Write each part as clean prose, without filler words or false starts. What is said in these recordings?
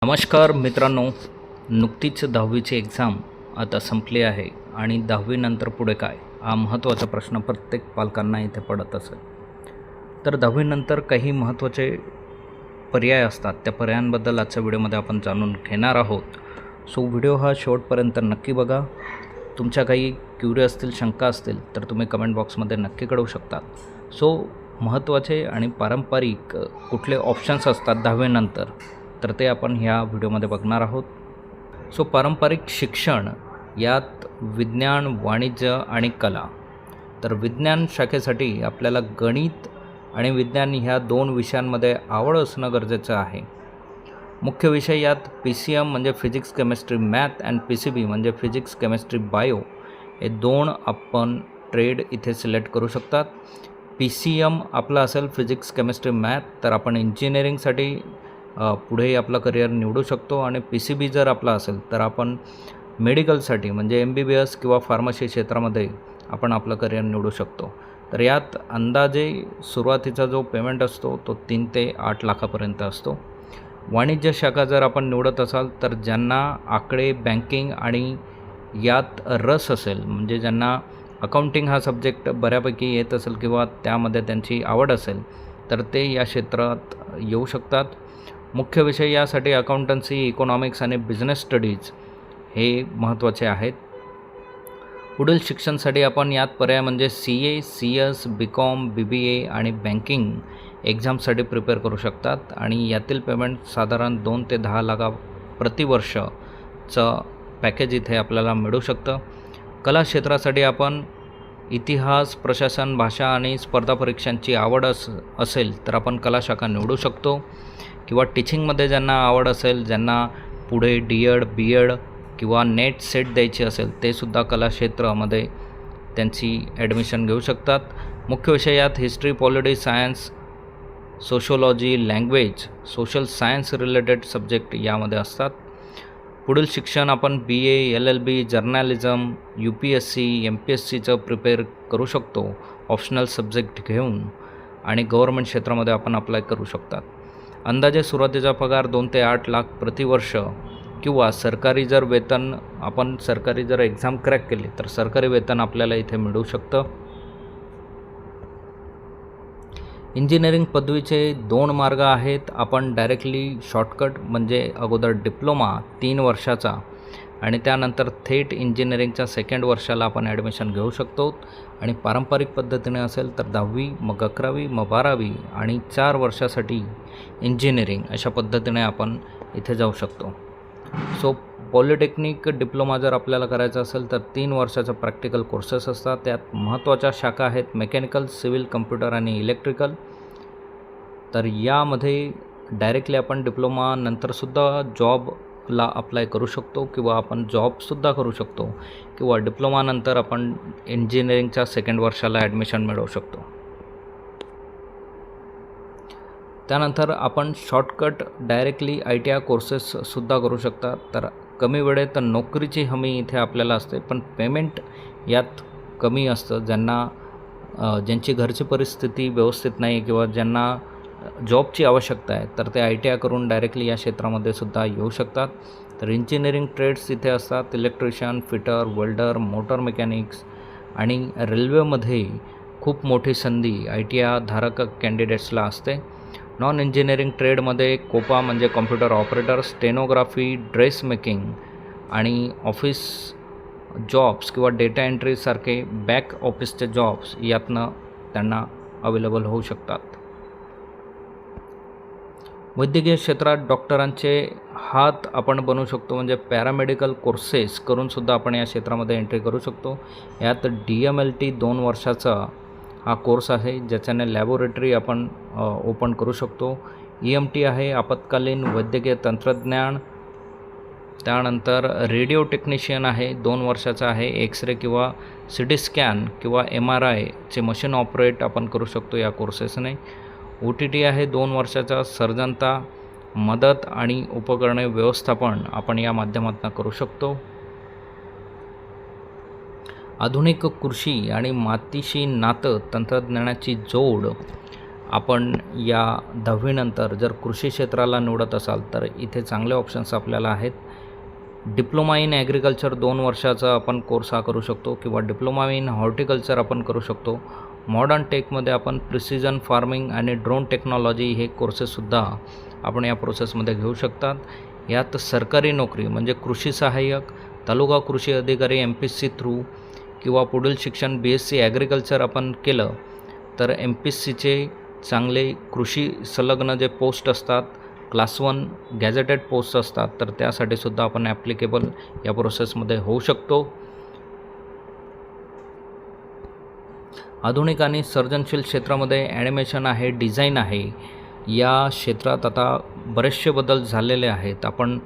नमस्कार मित्रांनो, नुकतीच 10वीची एक्झाम आता संपली आहे आणि 10वीनंतर पुढे काय हा महत्त्वाचा प्रश्न प्रत्येक पालकांना इथे पडत असेल. तर 10वीनंतर काही महत्त्वाचे पर्याय असतात, त्या पर्यायांबद्दल आजच्या व्हिडिओमध्ये आपण जाणून घेणार आहोत. सो व्हिडिओ हा शेवटपर्यंत नक्की बघा. तुमच्या काही क्युरी असतील, शंका असतील तर तुम्ही कमेंट बॉक्समध्ये नक्की कळवू शकतात. सो महत्त्वाचे आणि पारंपरिक कुठले ऑप्शन्स असतात 10वीनंतर तर ते आपण ह्या व्हिडिओमध्ये बघणार आहोत. सो पारंपरिक शिक्षण यात विज्ञान, वाणिज्य आणि कला. तर विज्ञान शाखेसाठी आपल्याला गणित आणि विज्ञान ह्या 2 विषयांमध्ये आवड असणं गरजेचं आहे. मुख्य विषय यात PCM म्हणजे physics chemistry math and PCB म्हणजे फिजिक्स केमिस्ट्री बायो हे 2 आपण ट्रेड इथे सिलेक्ट करू शकतात. PCM आपला असेल फिजिक्स केमिस्ट्री मॅथ तर आपण इंजिनिअरिंगसाठी पुढे आपलं करिअर निवडू शकतो. आणि PCB जर आपला असेल तर आपण मेडिकलसाठी म्हणजे MBBS किंवा फार्मसी क्षेत्रामध्ये आपण आपलं करिअर निवडू शकतो. तर यात अंदाजे सुरुवातीचा जो पेमेंट असतो तो 3 ते 8 लाखापर्यंत असतो. वाणिज्य शाखा जर आपण निवडत असाल तर ज्यांना आकडे, बँकिंग आणि यात रस असेल, म्हणजे ज्यांना अकाउंटिंग हा सब्जेक्ट बऱ्यापैकी येत असेल किंवा त्यामध्ये त्यांची आवड असेल तर ते या क्षेत्रात येऊ शकतात. मुख्य विषय यासाठी अकाउंटन्सी, इकॉनॉमिक्स आणि बिझनेस स्टडीज हे महत्त्वाचे आहेत. पुढील शिक्षणासाठी आपण यात पर्याय म्हणजे CA, CS, BCom, BBA आणि बँकिंग एक्झामसाठी प्रिपेअर करू शकतात. आणि यातील पेमेंट साधारण 2 ते 10 लाख प्रतिवर्षचं पॅकेज इथे आपल्याला मिळू शकतं. कला क्षेत्रासाठी आपण इतिहास, प्रशासन, भाषा आणि स्पर्धा परीक्षांची आवड असेल तर आपण कला शाखा निवडू शकतो. किंवा टीचिंगमध्ये ज्यांना आवड असेल, ज्यांना पुढे D.Ed, B.Ed किंवा नेट सेट द्यायची असेल ते सुद्धा कला क्षेत्रामध्ये त्यांची ॲडमिशन घेऊ शकतात. मुख्य विषय यात history, polity, science, sociology, language, social science related subject यामध्ये असतात. पुढील शिक्षण आपण BA, LLB, जर्नलिझम, UPSC, MPSCचं प्रिपेअर करू शकतो ऑप्शनल सब्जेक्ट घेऊन. आणि गव्हर्मेंट क्षेत्रामध्ये आपण अप्लाय करू शकतात. अंदाजे सुरुवातीचा पगार 2 ते 8 लाख प्रतिवर्ष किंवा सरकारी जर एक्झाम क्रॅक केली तर सरकारी वेतन आपल्याला इथे मिळू शकतं. इंजिनिअरिंग पदवीचे 2 मार्ग आहेत. आपण डायरेक्टली शॉर्टकट म्हणजे अगोदर डिप्लोमा 3 वर्षाचा आणि त्यानंतर थेट इंजिनिअरिंगच्या 2nd वर्षाला आपण ॲडमिशन घेऊ शकतो. आणि पारंपरिक पद्धतीने असेल तर 10वी, मग 11वी, मग 12वी आणि 4 वर्षासाठी इंजिनिअरिंग अशा पद्धतीने आपण इथे जाऊ शकतो. सो पॉलिटेक्निक डिप्लोमा जर आपल्याला करायचा असेल तर 3 वर्षाचा प्रॅक्टिकल कोर्सेस असतात. त्यात महत्त्वाच्या शाखा आहेत मेकॅनिकल, सिव्हिल, कम्प्युटर आणि इलेक्ट्रिकल. तर यामध्ये डायरेक्टली आपण डिप्लोमा नंतरसुद्धा जॉबला अप्लाय करू शकतो किंवा आपण जॉबसुद्धा करू शकतो किंवा डिप्लोमानंतर आपण इंजिनिअरिंगच्या 2nd वर्षाला ॲडमिशन मिळवू शकतो. त्यानंतर आपण शॉर्टकट डायरेक्टली ITI कोर्सेससुद्धा करू शकता. तर कमी वेळेत नोकरीची हमी इथे आपल्याला असते, पण पेमेंट यात कमी असतं. ज्यांची घरची परिस्थिती व्यवस्थित नाही किंवा ज्यांना जॉबची आवश्यकता आहे तर ते ITI करून डायरेक्टली या क्षेत्रामध्ये सुद्धा येऊ शकतात. तर इंजिनिअरिंग ट्रेड्स इथे असतात, electrician, fitter, welder, motor mechanics. आणि रेल्वेमध्ये खूप मोठी संधी ITI धारक कॅन्डिडेट्सला असते. नॉन इंजिनिअरिंग ट्रेडमध्ये कोपा म्हणजे computer operator, stenography, dress making आणि ऑफिस जॉब्स किंवा डेटा एंट्रीसारखे बॅक ऑफिसचे जॉब्स यातनं त्यांना अवेलेबल होऊ शकतात. वैद्यकीय क्षेत्रात डॉक्टरांचे हात आपण बनवू शकतो, म्हणजे पॅरामेडिकल कोर्सेस करूनसुद्धा आपण या क्षेत्रामध्ये एंट्री करू शकतो. यात DMLT 2 वर्षाचा हा कोर्स आहे, ज्याच्याने लॅबोरेटरी आपण ओपन करू शकतो. EMT आहे, आपत्कालीन वैद्यकीय तंत्रज्ञान. त्यानंतर रेडिओ टेक्निशियन आहे, 2 वर्षाचा आहे. एक्सरे किंवा CT स्कॅन किंवा MRIचे मशीन ऑपरेट आपण करू शकतो या कोर्सेसने. OTT आहे, 2 वर्षाचा. सर्जनता, मदत आणि उपकरणे व्यवस्थापन आपण या माध्यमातून करू शकतो. आधुनिक कृषी आणि मातीशी नातं, तंत्रज्ञानाची जोड आपण या 10वीनंतर जर कृषी क्षेत्राला निवडत असाल तर इथे चांगले ऑप्शन्स आपल्याला आहेत. डिप्लोमा इन ॲग्रिकल्चर 2 वर्षाचा आपण कोर्स हा करू शकतो किंवा डिप्लोमा इन हॉर्टिकल्चर आपण करू शकतो. मॉडर्न टेकमध्ये आपण प्रिसिजन फार्मिंग आणि ड्रोन टेक्नॉलॉजी हे कोर्सेससुद्धा आपण या प्रोसेसमध्ये घेऊ शकतात. यात सरकारी नोकरी म्हणजे कृषी सहाय्यक, तालुका कृषी अधिकारी MPSC थ्रू किंवा पुढील शिक्षण BSc ॲग्रिकल्चर आपण केलं तर MPSCचे चांगले कृषी संलग्न जे पोस्ट असतात, क्लास 1 गॅझेटेड पोस्ट असतात, तर त्यासाठी सुद्धा आपण ॲप्लिकेबल या प्रोसेसमध्ये होऊ शकतो. आधुनिक आणि सर्जनशील क्षेत्रामध्ये ॲनिमेशन आहे, डिझाईन आहे, या क्षेत्रात आता बरेचसे बदल झालेले आहेत. आपण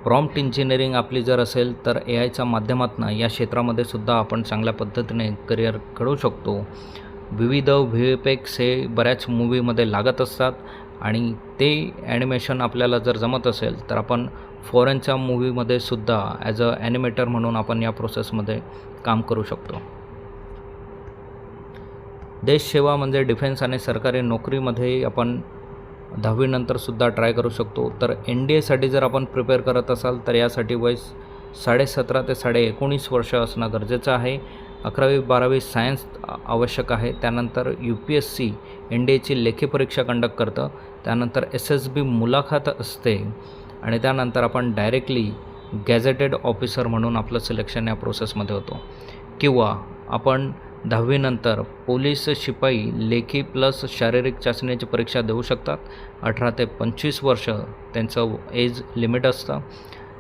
प्रॉम्प्ट इंजिनिअरिंग आपली जर असेल तर AIच्या माध्यमातून या क्षेत्रामध्ये सुद्धा आपण चांगल्या पद्धतीने करिअर घडवू शकतो. विविध VFX हे बऱ्याच मूवीमध्ये लागत असतात आणि ते ॲनिमेशन आपल्याला जर जमत असेल तर आपण फॉरेनच्या मूवीमध्ये सुद्धा ॲज अ ॲनिमेटर म्हणून आपण या प्रोसेसमध्ये काम करू शकतो. देशसेवा म्हणजे डिफेन्स आणि सरकारी नोकरीमध्ये आपण 10वीनंतरसुद्धा ट्राय करू शकतो. तर NDAसाठी जर आपण प्रिपेअर करत असाल तर यासाठी वय 17.5 ते 19.5 वर्ष असणं गरजेचं आहे. 11वी-12वी सायन्स आवश्यक आहे. त्यानंतर UPSC NDAची लेखी परीक्षा कंडक्ट करतं. त्यानंतर SSB मुलाखत असते आणि त्यानंतर आपण डायरेक्टली गॅझेटेड ऑफिसर म्हणून आपलं सिलेक्शन या प्रोसेसमध्ये होतो. किंवा आपण 10वीनंतर पोलीस शिपाई लेखी प्लस शारीरिक चाचणीची परीक्षा देऊ शकतात. 18 ते 25 वर्ष त्यांचं एज लिमिट असतं.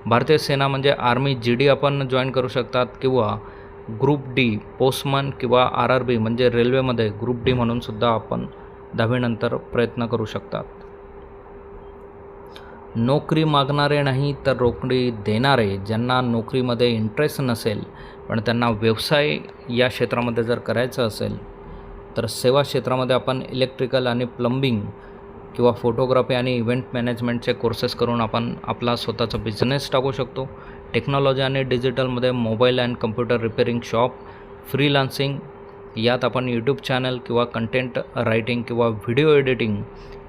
भारतीय सेना म्हणजे आर्मी GD आपण जॉईन करू शकतात किंवा ग्रुप D पोस्टमन किंवा RRB म्हणजे रेल्वेमध्ये ग्रुप D म्हणून सुद्धा आपण 10वीनंतर प्रयत्न करू शकतात. नोकरी मागणारे नाही तर नोकरी देणारे, ज्यांना नोकरीमध्ये इंटरेस्ट नसेल पण त्यांना व्यवसाय या क्षेत्रामध्ये जर करायचं असेल तर सेवा क्षेत्रामध्ये आपण इलेक्ट्रिकल आणि प्लंबिंग किंवा फोटोग्राफी आणि इव्हेंट मॅनेजमेंटचे कोर्सेस करून आपण आपला स्वतःचा बिझनेस टाकू शकतो. टेक्नॉलॉजी आणि डिजिटलमध्ये mobile and computer repairing shop, freelancing, यात आपण यूट्यूब चॅनल किंवा कंटेंट रायटिंग किंवा व्हिडिओ एडिटिंग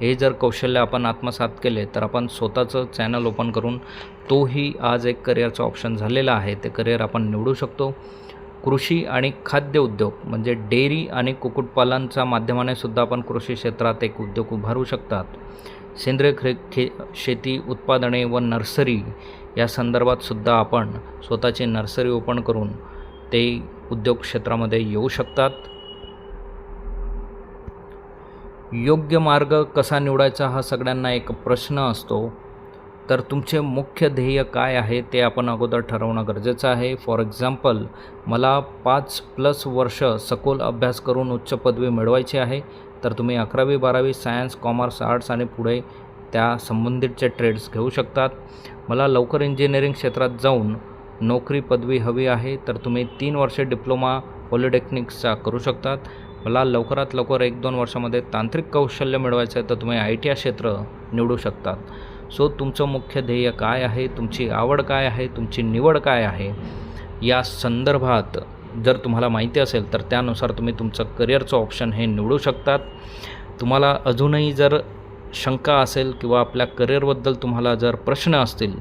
हे जर कौशल्य आपण आत्मसात केले तर आपण स्वतःचं चॅनल ओपन करून तोही आज एक करिअरचा ऑप्शन झालेला आहे. ते करिअर आपण निवडू शकतो. कृषी आणि खाद्य उद्योग म्हणजे डेअरी आणि कुक्कुटपालनच्या माध्यमाने सुद्धा आपण कृषी क्षेत्रात एक उद्योग उभारू शकतात. सेंद्रिय शेती उत्पादने व नर्सरी या संदर्भात सुद्धा आपण स्वतःची नर्सरी ओपन करून ते उद्योग क्षेत्रामध्ये येऊ शकतात. योग्य मार्ग कसा निवडायचा हा सगळ्यांना एक प्रश्न असतो. तर तुमचे मुख्य ध्येय काय आहे ते आपण अगोदर ठरवणं गरजेचं आहे. फॉर एक्झाम्पल मला 5+ वर्ष सखोल अभ्यास करून उच्च पदवी मिळवायची आहे तर तुम्ही 11वी-12वी सायन्स, कॉमर्स, आर्ट्स आणि पुढे त्या संबंधितचे ट्रेड्स घेऊ शकतात. मला लवकर इंजिनिअरिंग क्षेत्रात जाऊन नोकरी पदवी हवी आहे तर तुम्ही 3 वर्षे डिप्लोमा पॉलिटेक्निक्सचा करू शकतात. मला लवकरात लवकर 1-2 वर्षामध्ये तांत्रिक कौशल्य मिळवायचं आहे तर तुम्ही ITI क्षेत्र निवडू शकतात. सो तुमचं मुख्य ध्येय काय आहे, तुमची आवड काय आहे, तुमची निवड काय आहे या संदर्भात जर तुम्हाला माहिती असेल तर त्यानुसार तुम्ही तुमचं करिअरचं ऑप्शन हे निवडू शकतात. तुम्हाला अजूनही जर शंका असेल किंवा आपल्या करिअरबद्दल तुम्हाला जर प्रश्न असतील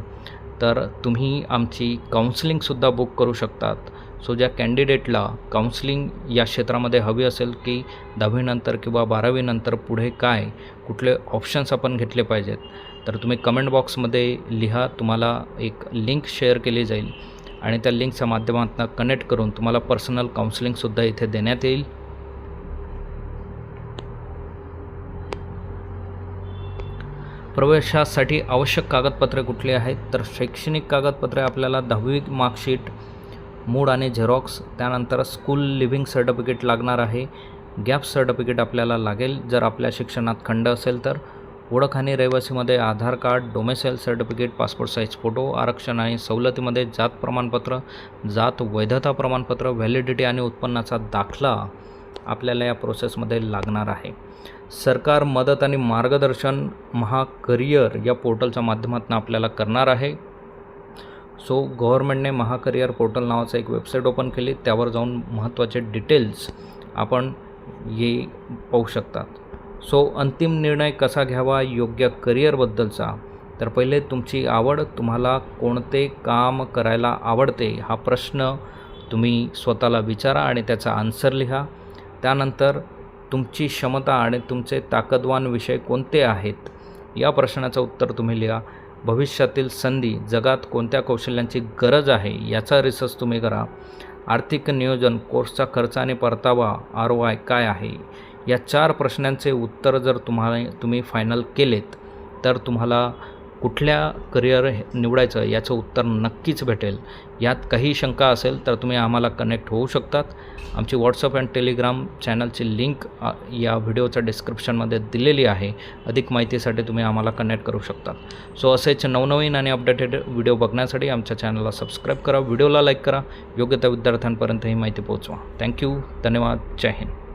तर तुम्ही आमची काउन्सिलिंगसुद्धा बुक करू शकतात. सो ज्या कॅन्डिडेटला काउन्सिलिंग या क्षेत्रामध्ये हवी असेल की 10वीनंतर किंवा 12वीनंतर पुढे काय कुठले ऑप्शन्स आपण घेतले पाहिजेत तर तुम्ही कमेंट बॉक्समध्ये लिहा. तुम्हाला एक लिंक शेअर केली जाईल आणि त्या लिंकच्या माध्यमातून कनेक्ट करून तुम्हाला पर्सनल काउन्सिलिंगसुद्धा इथे देण्यात येईल. प्रवेशासाठी आवश्यक कागदपत्रे कुठली आहेत तर शैक्षणिक कागदपत्रे आपल्याला 10वी मार्कशीट, मूळ आणि झेरॉक्स, त्यानंतर स्कूल लिव्हिंग सर्टिफिकेट लागणार आहे. गॅप सर्टिफिकेट आपल्याला लागेल जर आपल्या शिक्षणात खंड असेल तर. ओळख आणि रहिवासीमध्ये Aadhaar card, domicile certificate, passport size photo, आरक्षण आणि सवलतीमध्ये जात प्रमाणपत्र, जात वैधता प्रमाणपत्र, व्हॅलिडिटी आणि उत्पन्नाचा दाखला आपल्याला या प्रोसेसमध्ये लागणार आहे. सरकार मदत आणि मार्गदर्शन महाकरियर या पोर्टलच्या माध्यमातून आपल्याला करणार आहे. सो गव्हर्नमेंटने महाकरियर पोर्टल नावाचं एक वेबसाईट ओपन केली, त्यावर जाऊन महत्त्वाचे डिटेल्स आपण पाहू शकतात. सो अंतिम निर्णय कसा घ्यावा योग्य करिअरबद्दलचा, तर पहिले तुमची आवड, तुम्हाला कोणते काम करायला आवडते हा प्रश्न तुम्ही स्वतःला विचारा आणि त्याचा आन्सर लिहा. त्यानंतर तुमची क्षमता आणि तुमचे ताकदवान विषय कोणते आहेत या प्रश्नाचं उत्तर तुम्ही लिहा. भविष्यातील संधी, जगात कोणत्या कौशल्यांची गरज आहे याचा रिसर्च तुम्ही करा. आर्थिक नियोजन, कोर्सचा खर्च आणि परतावा ROI काय आहे, या 4 प्रश्नांचे उत्तर जर तुम्ही फायनल केलेत तर तुम्हाला कुठल्या करिअर निवडायचं याचं उत्तर नक्कीच भेटेल. यात काही शंका असेल तर तुम्ही आम्हाला कनेक्ट होऊ शकतात. आमची व्हॉट्सअप अँड टेलिग्राम चॅनलची लिंक या व्हिडिओच्या डिस्क्रिप्शनमध्ये दिलेली आहे. अधिक माहितीसाठी तुम्ही आम्हाला कनेक्ट करू शकता. सो असेच नवनवीन आणि अपडेटेड व्हिडिओ बघण्यासाठी आमच्या चॅनलला सबस्क्राईब करा, व्हिडिओला लाईक करा, योग्य त्या विद्यार्थ्यांपर्यंत ही माहिती पोहोचवा. थँक्यू, धन्यवाद, जय हिंद.